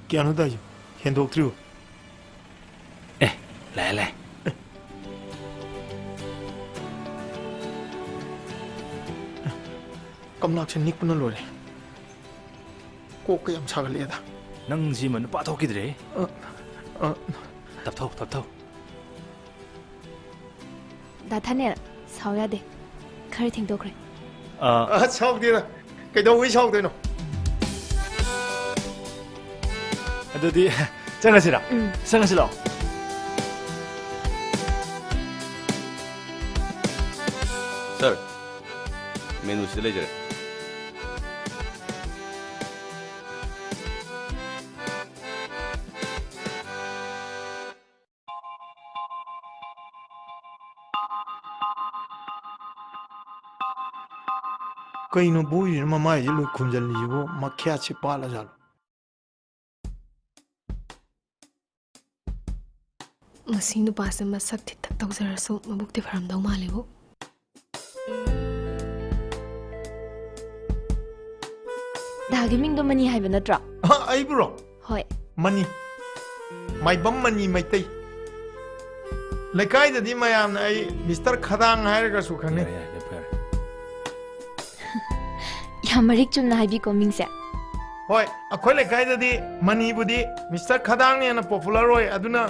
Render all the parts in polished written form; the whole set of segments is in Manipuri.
ꯀꯌꯥꯅꯣ ꯇꯥꯏꯁꯦ ꯍꯦꯟꯗꯣꯛꯇ꯭ꯔꯤꯕꯣ ꯑꯦ ꯂꯥꯛꯑꯦ ꯂꯥꯛꯑꯦ ꯀꯝꯂꯥꯛꯁꯦ ꯅꯤꯛꯄꯅ ꯂꯣꯏꯔꯦ ꯀꯣꯛꯀ ꯌꯥꯝ ꯁꯥꯒꯠꯂꯛꯑꯦꯗ ꯅꯪꯁꯤꯃ ꯅꯨꯄꯥ ꯊꯣꯛꯈꯤꯗ꯭ꯔꯦ ꯇꯞꯊꯧ ꯇꯞꯊꯧ ꯗꯥ ꯊꯥꯅꯦꯜ ꯁꯥꯎ ꯌꯥꯗꯦ ꯈꯔ ꯊꯦꯡꯗꯣꯛꯈ꯭ꯔꯦ ꯁꯥꯎꯗꯦꯗ ꯀꯩꯗꯧꯕꯩ ꯁꯥꯎꯗꯣꯏꯅꯣ ꯑꯗꯨꯗꯤ ꯆꯪꯉꯁꯤꯔꯥ ꯆꯪꯉꯁꯤ ꯂꯥꯛꯑꯣ Sir, menu sila leisure. ꯀꯩꯅꯣ ꯕꯣꯏꯁꯤꯅ ꯃꯃꯥꯏꯁꯤ ꯂꯣꯏ ꯈꯨꯝꯖꯤꯜꯂꯤꯁꯤꯕꯨ ꯃꯈ꯭ꯌꯥꯠꯁꯤ ꯄꯥꯜꯂꯖꯥꯠꯂꯣ ꯃꯁꯤ ꯅꯨꯄꯥꯁꯦ ꯃꯁꯛ ꯊꯤꯇꯛ ꯇꯧꯖꯔꯁꯨ ꯃꯕꯨꯛꯇꯤ ꯐꯔꯝꯗꯧ ꯃꯥꯜꯂꯤꯕꯨ ꯗꯥꯒꯤ ꯃꯤꯡꯗꯣ ꯃꯅꯤ ꯍꯥꯏꯕ ꯅꯠꯇ꯭ꯔꯣ ꯑꯩꯕꯨꯔꯣ ꯍꯣꯏ ꯃꯅꯤ ꯃꯥꯏꯕꯝ ꯃꯅꯤ ꯃꯩꯇꯩ ꯂꯩꯀꯥꯏꯗꯗꯤ ꯃꯌꯥꯝꯅ ꯑꯩ ꯃꯤꯁꯇꯔ ꯈꯗꯥꯡ ꯍꯥꯏꯔꯒꯁꯨ ꯈꯪꯅꯩ ꯌꯥꯝ ꯃꯔꯤꯛ ꯆꯨꯝꯅ ꯍꯥꯏꯕꯤꯀꯣ ꯃꯤꯡꯁꯦ ꯍꯣꯏ ꯑꯩꯈꯣꯏ ꯂꯩꯀꯥꯏꯗꯗꯤ ꯃꯅꯤꯕꯨꯗꯤ ꯃꯤꯁꯇꯔ ꯈꯗꯥꯡꯅ ꯍꯦꯟꯅ ꯄꯣꯄꯨꯂꯔ ꯑꯣꯏ ꯑꯗꯨꯅ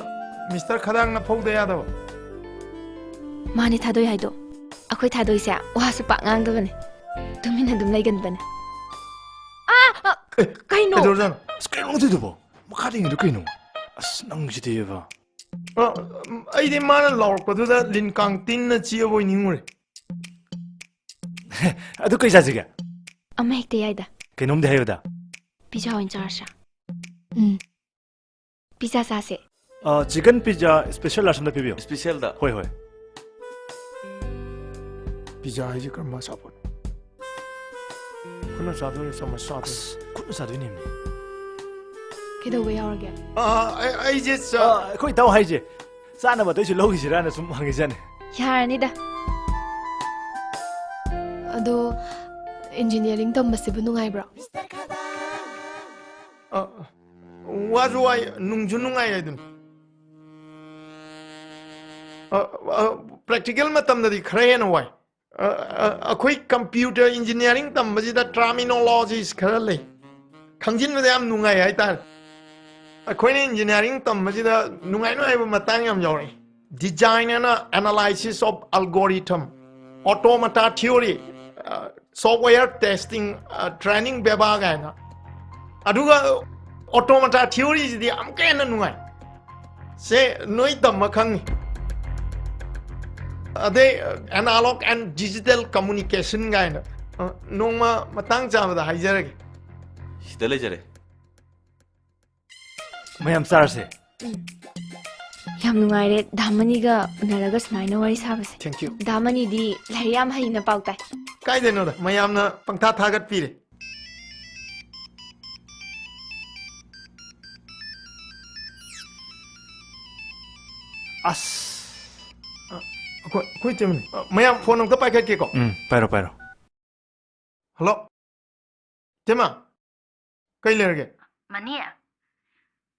ꯃꯤꯁꯇꯔ ꯈꯗꯥꯡꯅ ꯐꯧꯗ ꯌꯥꯗꯕ ꯃꯥꯅꯦ ꯊꯥꯗꯣꯏ ꯍꯥꯏꯗꯣ ꯑꯩꯈꯣꯏ ꯊꯥꯗꯣꯏꯁꯦ ꯋꯥꯁꯨ ꯄꯥꯛ ꯉꯥꯡꯗꯕꯅꯦ ꯇꯨꯃꯤꯟꯅ ꯑꯗꯨꯝ ꯂꯩꯒꯟꯕꯅꯦ ꯀꯩꯅꯣ ꯀꯩꯗꯧꯔꯖꯥꯠꯅꯣ ꯑꯁ ꯀꯩꯅꯣ ꯑꯗꯨꯏꯗꯨꯕꯣ ꯃꯈꯥꯗ ꯌꯦꯡꯉꯤꯗꯣ ꯀꯩꯅꯣ ꯑꯁ ꯅꯪꯁꯤꯗꯤꯕ ꯑꯩꯗꯤ ꯃꯥꯅ ꯂꯥꯎꯔꯛꯄꯗꯨꯗ ꯂꯤꯟ ꯀꯥꯡ ꯇꯤꯟꯅ ꯆꯤꯛꯑꯕꯣꯏ ꯅꯤꯡꯉꯨꯔꯦ ꯑꯗꯨ ꯀꯩ ꯆꯥꯁꯤꯒꯦ ꯑꯃ ꯍꯦꯛꯇ ꯌꯥꯏꯗ ꯀꯩꯅꯣꯝꯗꯤ ꯍꯥꯏꯌꯨꯗ ꯄꯤꯖꯥ ꯑꯣꯏꯅ ꯆꯥꯔꯁꯤꯔꯥ ꯄꯤꯖꯥ ꯆꯥꯁꯦ 치킨 피자 스페셜 라스 ꯑꯃ ꯄꯤꯕꯤꯌꯣ Special da. ꯍꯣꯏ ꯍꯣꯏ ꯄꯤꯖꯥ ꯍꯥꯏꯁꯦ ꯀꯔꯝꯕ ꯑꯆꯥꯄꯣꯠ ꯈꯨꯠꯅ ꯆꯥꯗꯣꯏꯔ ꯆꯃꯆ ꯆꯥꯗꯣꯏꯔ ꯑꯁ ꯈꯨꯠꯅ ꯆꯥꯗꯣꯏꯅꯦꯃꯤ ꯀꯩꯗꯧꯕ ꯌꯥꯎꯔꯒꯦ ꯑꯩꯁꯦ ꯑꯩꯈꯣꯏ ꯏꯇꯥꯎ ꯍꯥꯏꯁꯦ ꯆꯥꯅꯕ ꯑꯇꯩꯁꯨ ꯂꯧꯈꯤꯁꯤꯔꯥꯅ ꯁꯨꯝ ꯍꯪꯉꯤꯖꯥꯅꯤ ꯌꯥꯔꯅꯤꯗ ꯑꯗꯣ ꯏꯟꯖꯤꯅꯤꯌꯥꯔꯤꯡ ꯇꯝꯕꯁꯤꯕꯨ ꯅꯨꯡꯉꯥꯏꯕ꯭ꯔꯣ ꯋꯥꯁꯨ ꯋꯥꯏ ꯅꯨꯡꯁꯨ ꯅꯨꯡꯉꯥꯏ ꯍꯥꯏꯗꯨꯅꯤ ꯄ꯭ꯔꯦꯛꯇꯤꯀꯦꯜ ꯃꯇꯝꯗꯗꯤ ꯈꯔ ꯍꯦꯟꯅ ꯋꯥꯏ ꯑꯩꯈꯣꯏ ꯀꯝꯄ꯭ꯌꯨꯇꯔ ꯏꯟꯖꯤꯅꯤꯌꯥꯔꯤꯡ ꯇꯝꯕꯁꯤꯗ ꯇꯔꯃꯤꯅꯣꯂꯣꯖꯤꯁ ꯈꯔ ꯂꯩ ꯈꯪꯖꯤꯟꯕꯗ ꯌꯥꯝ ꯅꯨꯡꯉꯥꯏ ꯍꯥꯏꯇꯥꯔꯦ ꯑꯩꯈꯣꯏꯅ ꯏꯟꯖꯤꯅꯤꯌꯥꯔꯤꯡ ꯇꯝꯕꯁꯤꯗ ꯅꯨꯡꯉꯥꯏ ꯅꯨꯡꯉꯥꯏꯕ ꯃꯇꯥꯡ ꯌꯥꯝ ꯌꯥꯎꯔꯛꯏ design and analysis of algorithm automata theory software testing training ꯕꯦꯕꯥ ꯀꯥꯏꯅ ꯑꯗꯨꯒ ꯑꯣꯇꯣꯃꯥꯇꯥ ꯊꯤꯑꯣꯔꯤꯁꯤꯗꯤ ꯑꯃꯨꯛꯀ ꯍꯦꯟꯅ ꯅꯨꯡꯉꯥꯏ ꯁꯦ ꯅꯣꯏ ꯇꯝꯕ ꯈꯪꯅꯤ ꯑꯗꯩ ꯑꯦꯅꯥꯂꯣꯛ ꯑꯦꯟ ꯗꯤꯖꯤꯇꯦꯜ ꯀꯝꯃꯨꯅꯤꯀꯦꯁꯟ ꯀꯥꯏꯅ ꯅꯣꯡꯃ ꯃꯇꯥꯡ ꯆꯥꯕꯗ ꯍꯥꯏꯖꯔꯒꯦ Sila leisure. ꯃꯌꯥꯝ ꯆꯥꯔꯁꯦ ꯌꯥꯝ ꯅꯨꯡꯉꯥꯏꯔꯦ ꯗꯥꯃꯅꯤꯒ ꯎꯅꯔꯒ ꯁꯨꯃꯥꯏꯅ ꯋꯥꯔꯤ ꯁꯥꯕꯁꯦ ꯊꯦꯡꯛ ꯌꯨ ꯗꯥꯃꯅꯤꯗꯤ ꯂꯥꯏꯔꯤꯛ ꯌꯥꯝ ꯍꯩꯅ ꯄꯥꯎ ꯇꯥꯏ ꯀꯥꯏꯗꯩꯅꯣꯗ ꯃꯌꯥꯝꯅ ꯄꯪꯊꯥ ꯊꯥꯒꯠꯄꯤꯔꯦ ꯑꯁ ꯑꯩꯈꯣꯏ ꯇꯤꯝꯅꯤ ꯃꯌꯥꯝ ꯐꯣꯟ ꯑꯝꯇ ꯄꯥꯏꯈꯠꯀꯦꯀꯣ ꯄꯥꯏꯔꯣ ꯄꯥꯏꯔꯣ ꯍꯜꯂꯣ ꯇꯤꯃ ꯀꯩ ꯂꯩꯔꯒꯦ ꯃꯅꯤ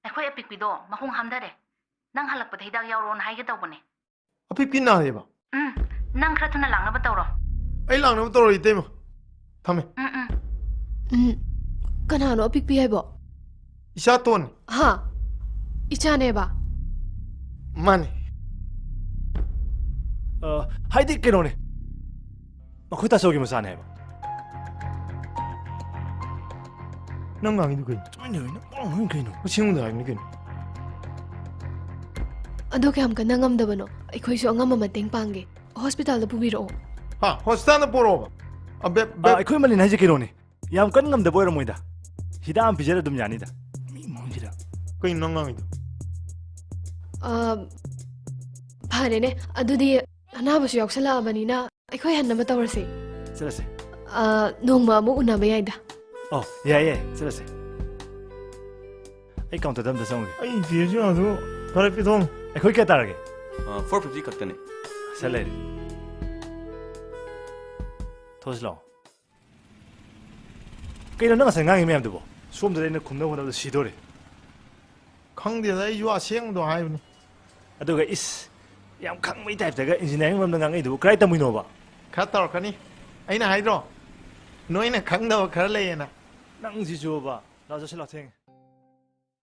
ꯑꯩꯈꯣꯏ ꯑꯄꯤꯛꯄꯤꯗꯣ ꯃꯈꯣꯡ ꯍꯥꯝꯊꯔꯦ ꯅꯪ ꯍꯜꯂꯛꯄꯗ ꯍꯤꯗꯥꯛ ꯌꯥꯎꯔꯣꯅ ꯍꯥꯏꯒꯦ ꯇꯧꯕꯅꯦ ꯑꯄꯤꯛꯄꯤ ꯅꯥꯔꯦꯕ ꯅꯪ ꯈꯔ ꯊꯨꯅ ꯂꯥꯛꯅꯕ ꯇꯧꯔꯣ ꯑꯩ ꯂꯥꯛꯅꯕ ꯇꯧꯔꯣ ꯏꯇꯩꯃ ꯊꯝꯃꯦ ꯀꯅꯥꯅꯣ ꯑꯄꯤꯛꯄꯤ ꯍꯥꯏꯕꯣ ꯏꯆꯥꯇꯣꯟ ꯍꯥ ꯏꯆꯥꯅꯦꯕ ꯃꯥꯅꯦ ꯍꯥꯏꯗꯤ ꯀꯩꯅꯣꯅꯦ ꯃꯈꯣꯏ ꯇꯥꯆꯧꯒꯤ ꯃꯆꯥꯅꯦ ꯍꯥꯏꯕ ꯅꯪ ꯉꯥꯡꯉꯤꯗꯨ ꯀꯩꯅꯣ ꯆꯨꯝꯃꯤꯟꯅ ꯀꯩꯅꯣ ꯑꯁꯦꯡꯕꯗ ꯍꯥꯏꯕꯅꯤ ꯀꯩꯅꯣ ꯑꯗꯣ ꯀꯌꯥꯝ ꯀꯟꯅ ꯉꯝꯗꯕꯅꯣ ꯑꯩꯈꯣꯏꯁꯨ ꯑꯉꯝꯕ ꯃꯇꯦꯡ ꯄꯥꯡꯒꯦ ꯍꯣꯁꯄꯤꯇꯥꯜꯗ ꯄꯨꯕꯤꯔꯛꯑꯣ ꯍꯥ ꯍꯣꯁꯄꯤꯇꯥꯜꯗ ꯄꯨꯔꯛꯑꯣꯕ ꯑꯩꯈꯣꯏ ꯃꯅꯤꯟ ꯍꯥꯏꯁꯦ ꯀꯩꯅꯣꯅꯦ ꯌꯥꯝ ꯀꯟꯅ ꯉꯝꯗꯕ ꯑꯣꯏꯔꯝꯃꯣꯏꯗ ꯍꯤꯗꯥꯛ ꯑꯃ ꯄꯤꯖꯔ ꯑꯗꯨꯝ ꯌꯥꯅꯤꯗ ꯃꯤ ꯃꯃꯥꯡꯁꯤꯗ ꯀꯩꯅꯣ ꯅꯪ ꯉꯥꯡꯉꯤꯗꯣ ꯐꯔꯦꯅꯦ ꯑꯗꯨꯗꯤ ꯑꯅꯥꯕꯁꯨ ꯌꯥꯎꯁꯜꯂꯛꯑꯕꯅꯤꯅ ꯑꯩꯈꯣꯏ ꯍꯟꯅꯕ ꯇꯧꯔꯁꯦ ꯆꯠꯂꯁꯦ ꯅꯣꯡꯃ ꯑꯃꯨꯛ ꯎꯅꯕ ꯌꯥꯏꯗ ꯌꯥꯏ ꯌꯥꯏ ꯆꯠꯂꯁꯦ ꯑꯩ ꯀꯥꯎꯟꯇꯔꯗ ꯑꯝꯇ ꯆꯪꯉꯨꯒꯦ ꯑꯩ ꯐꯤꯁꯨ ꯌꯥꯝꯁꯨ ꯐꯔꯦ ꯄꯤꯊꯣꯡ ꯑꯩꯈꯣꯏ ꯀꯌꯥ ꯇꯥꯔꯒꯦ 450 kattani. ꯁꯠ ꯂꯩꯔꯦ ꯊꯣꯛꯑꯁꯤ ꯂꯥꯛꯑꯣ ꯀꯩꯅꯣ ꯅꯪ ꯉꯁꯥꯏ ꯉꯥꯡꯉꯤ ꯃꯌꯥꯝꯗꯨꯕꯣ ꯁꯣꯝꯗꯗꯤ ꯑꯩꯅ ꯈꯨꯝꯅꯕ ꯍꯣꯠꯅꯕꯗ ꯁꯤꯗꯣꯔꯦ ꯈꯪꯗꯦꯗ ꯑꯩꯁꯨ ꯑꯁꯦꯡꯕꯗꯣ ꯍꯥꯏꯕꯅꯤ ꯑꯗꯨꯒ ꯏꯁ ꯌꯥꯝ ꯈꯪꯕꯩ ꯇꯥꯏꯞꯇꯒ ꯏꯟꯖꯤꯅꯤꯌꯥꯔꯤꯡ ꯃꯔꯝꯗ ꯉꯥꯡꯉꯛꯏꯗꯨꯕꯨ ꯀꯗꯥꯏ ꯇꯝꯃꯤꯅꯣꯕ ꯈꯔ ꯇꯧꯔꯛꯀꯅꯤ ꯑꯩꯅ ꯍꯥꯏꯗ꯭ꯔꯣ ꯅꯣꯏꯅ ꯈꯪꯗꯕ ꯈꯔ ꯂꯩꯌꯦꯅ ꯅꯪꯁꯤꯁꯨꯕ ꯂꯥꯛꯑꯣ ꯆꯠꯁꯤ ꯂꯥꯛꯑꯣ ꯊꯦꯡꯉꯦ